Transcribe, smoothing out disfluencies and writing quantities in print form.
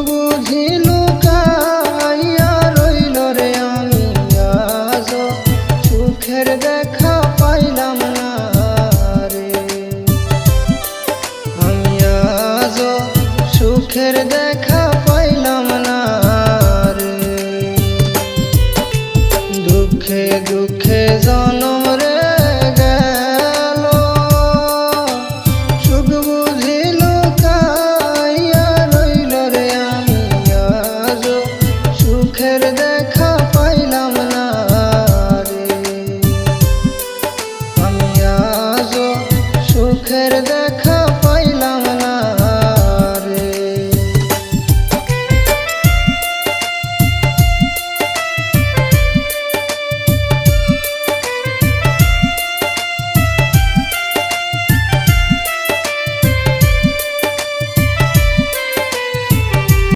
বুঝি লুকাইয়া রইল রে আমি আজও সুখের দেখা পাইলাম না রে। আমি আজও সুখের দেখা পাইলাম না রে। দুঃখে দুঃখে জনম